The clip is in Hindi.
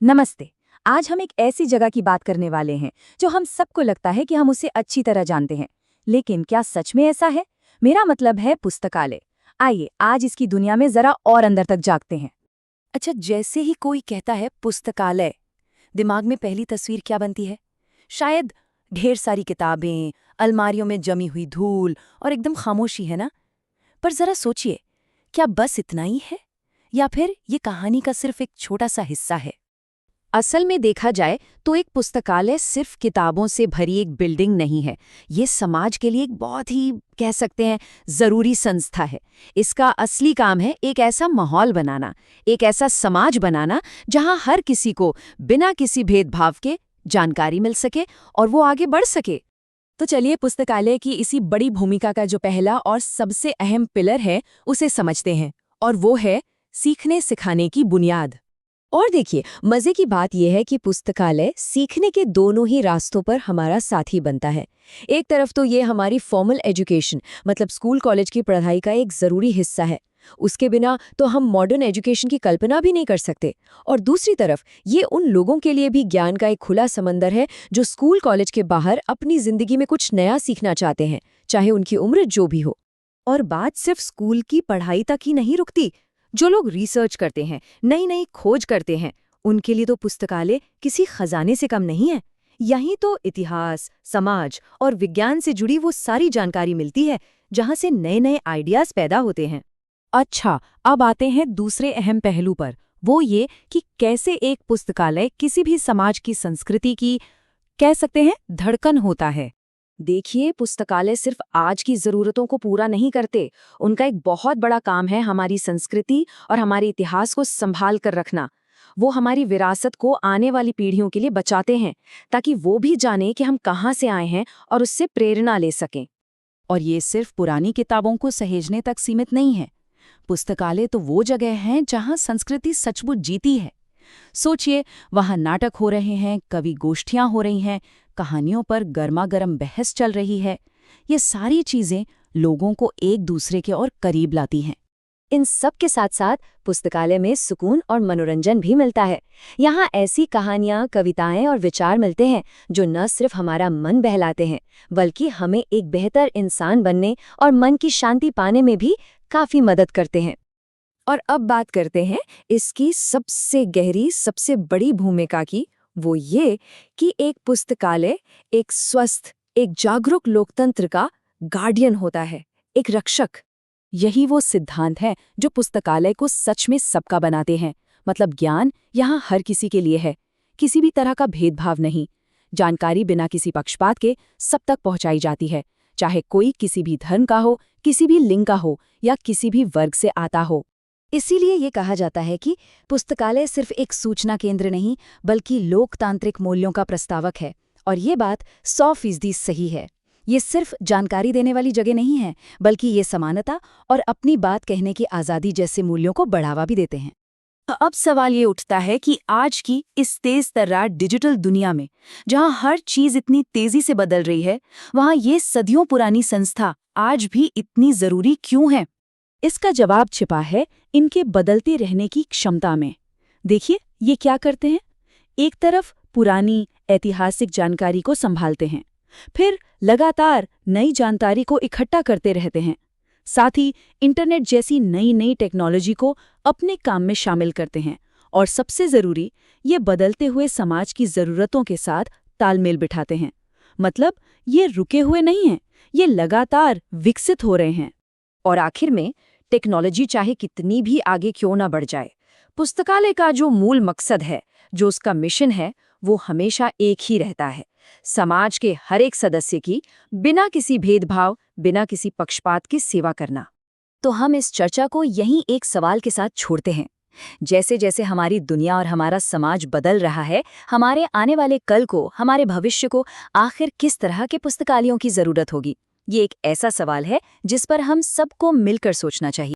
नमस्ते। आज हम एक ऐसी जगह की बात करने वाले हैं जो हम सबको लगता है कि हम उसे अच्छी तरह जानते हैं, लेकिन क्या सच में ऐसा है? मेरा मतलब है पुस्तकालय। आइए आज इसकी दुनिया में जरा और अंदर तक झांकते हैं। अच्छा, जैसे ही कोई कहता है पुस्तकालय, दिमाग में पहली तस्वीर क्या बनती है? शायद ढेर सारी किताबें, अलमारियों में जमी हुई धूल और एकदम खामोशी, है ना? पर जरा सोचिए, क्या बस इतना ही है या फिर ये कहानी का सिर्फ एक छोटा सा हिस्सा है? असल में देखा जाए तो एक पुस्तकालय सिर्फ किताबों से भरी एक बिल्डिंग नहीं है। ये समाज के लिए एक बहुत ही कह सकते हैं जरूरी संस्था है। इसका असली काम है एक ऐसा माहौल बनाना, एक ऐसा समाज बनाना जहां हर किसी को बिना किसी भेदभाव के जानकारी मिल सके और वो आगे बढ़ सके। तो चलिए पुस्तकालय की इसी बड़ी भूमिका का जो पहला और सबसे अहम पिलर है उसे समझते हैं, और वो है सीखने सिखाने की बुनियाद। और देखिए, मजे की बात यह है कि पुस्तकालय सीखने के दोनों ही रास्तों पर हमारा साथी बनता है। एक तरफ तो ये हमारी फॉर्मल एजुकेशन मतलब स्कूल कॉलेज की पढ़ाई का एक ज़रूरी हिस्सा है। उसके बिना तो हम मॉडर्न एजुकेशन की कल्पना भी नहीं कर सकते। और दूसरी तरफ ये उन लोगों के लिए भी ज्ञान का एक खुला समंदर है जो स्कूल कॉलेज के बाहर अपनी ज़िंदगी में कुछ नया सीखना चाहते हैं, चाहे उनकी उम्र जो भी हो। और बात सिर्फ स्कूल की पढ़ाई तक ही नहीं रुकती। जो लोग रिसर्च करते हैं, नई नई खोज करते हैं, उनके लिए तो पुस्तकालय किसी खजाने से कम नहीं है। यहीं तो इतिहास, समाज और विज्ञान से जुड़ी वो सारी जानकारी मिलती है जहां से नए नए आइडियाज पैदा होते हैं। अच्छा, अब आते हैं दूसरे अहम पहलू पर, वो ये कि कैसे एक पुस्तकालय किसी भी समाज की संस्कृति की, कह सकते हैं, धड़कन होता है। देखिए, पुस्तकालय सिर्फ आज की जरूरतों को पूरा नहीं करते। उनका एक बहुत बड़ा काम है हमारी संस्कृति और हमारे इतिहास को संभाल कर रखना। वो हमारी विरासत को आने वाली पीढ़ियों के लिए बचाते हैं, ताकि वो भी जाने कि हम कहाँ से आए हैं और उससे प्रेरणा ले सकें। और ये सिर्फ पुरानी किताबों को सहेजने तक सीमित नहीं है। पुस्तकालय तो वो जगह है जहाँ संस्कृति सचमुच जीती है। सोचिए, वहाँ नाटक हो रहे हैं, कवि गोष्ठियाँ हो रही हैं, कहानियों पर गर्मा-गर्म बहस चल रही है। ये सारी चीज़ें लोगों को एक दूसरे के और करीब लाती हैं। इन सब के साथ साथ पुस्तकालय में सुकून और मनोरंजन भी मिलता है। यहाँ ऐसी कहानियाँ, कविताएं और विचार मिलते हैं जो न सिर्फ हमारा मन बहलाते हैं, बल्कि हमें एक बेहतर इंसान बनने और मन की शांति पाने में भी काफ़ी मदद करते हैं। और अब बात करते हैं इसकी सबसे गहरी, सबसे बड़ी भूमिका की। वो ये कि एक पुस्तकालय एक स्वस्थ, एक जागरूक लोकतंत्र का गार्डियन होता है, एक रक्षक। यही वो सिद्धांत है जो पुस्तकालय को सच में सबका बनाते हैं। मतलब ज्ञान यहाँ हर किसी के लिए है, किसी भी तरह का भेदभाव नहीं। जानकारी बिना किसी पक्षपात के सब तक पहुंचाई जाती है, चाहे कोई किसी भी धर्म का हो, किसी भी लिंग का हो या किसी भी वर्ग से आता हो। इसीलिए ये कहा जाता है कि पुस्तकालय सिर्फ एक सूचना केंद्र नहीं, बल्कि लोकतांत्रिक मूल्यों का प्रस्तावक है। और ये बात 100% सही है। ये सिर्फ जानकारी देने वाली जगह नहीं है, बल्कि ये समानता और अपनी बात कहने की आज़ादी जैसे मूल्यों को बढ़ावा भी देते हैं। अब सवाल ये उठता है कि आज की इस तेज तर्रार डिजिटल दुनिया में, जहां हर चीज इतनी तेजी से बदल रही है, वहां ये सदियों पुरानी संस्था आज भी इतनी जरूरी क्यों है? इसका जवाब छिपा है इनके बदलते रहने की क्षमता में। देखिए, ये क्या करते हैं। एक तरफ पुरानी ऐतिहासिक जानकारी को संभालते हैं, फिर लगातार नई जानकारी को इकट्ठा करते रहते हैं। साथ ही इंटरनेट जैसी नई नई टेक्नोलॉजी को अपने काम में शामिल करते हैं। और सबसे ज़रूरी, ये बदलते हुए समाज की ज़रूरतों के साथ तालमेल बिठाते हैं। मतलब ये रुके हुए नहीं हैं, ये लगातार विकसित हो रहे हैं। और आखिर में, टेक्नोलॉजी चाहे कितनी भी आगे क्यों ना बढ़ जाए, पुस्तकालय का जो मूल मकसद है, जो उसका मिशन है, वो हमेशा एक ही रहता है। समाज के हर एक सदस्य की बिना किसी भेदभाव, बिना किसी पक्षपात की सेवा करना। तो हम इस चर्चा को यहीं एक सवाल के साथ छोड़ते हैं। जैसे जैसे हमारी दुनिया और हमारा समाज बदल रहा है, हमारे आने वाले कल को, हमारे भविष्य को आखिर किस तरह के पुस्तकालयों की जरूरत होगी? ये एक ऐसा सवाल है जिस पर हम सबको मिलकर सोचना चाहिए।